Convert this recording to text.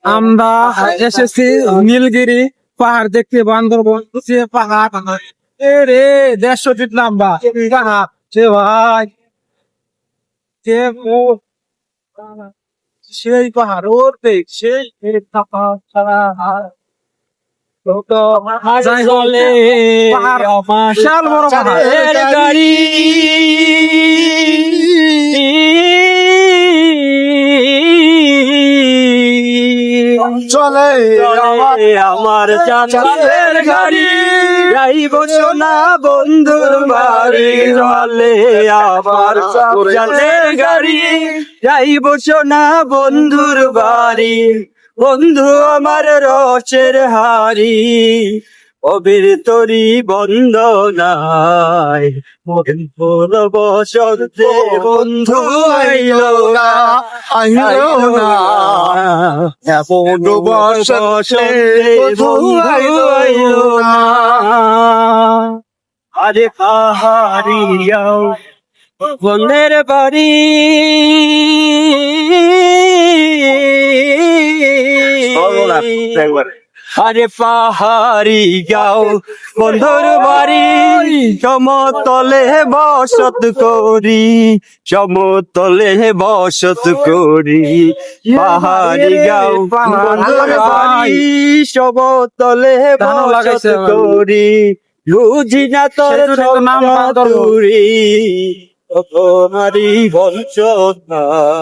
আমরা এসেছি নীলগিরি পাহাড় দেখতে, বান্দরবন সে পাহাড় এ রে 150 ফিট লম্বা পাহাড় সে ভাই সে সেই পাহাড় ওর দেখ সেই বিশাল বড় পাহাড় গাড়ি চলে আমার চাঁদের গাড়ি যাইব সোনা বন্ধুর বাড়ি চলে আমার চাঁদের গাড়ি যাইব সোনা বন্ধুর বাড়ি বন্ধু আমার রসের হাড়ি অবির তরি বন্ধ নাই ফুল বসন্তে বন্ধু আইলো না আইলো না বন্ধু বসে বন্ধু আইলো না আরে পাহাড়ি যাও বন্ধের বাড়ি আরে পাহাড়ি যাও বন্ধুর বাড়ি সমতলে বসত করি সমতলে বসত করি পাহাড়ি যাও বন্ধুর বাড়ি সমতলে বসত করি বুঝি না তোর নাম তুরি তোমারই বঞ্চনায়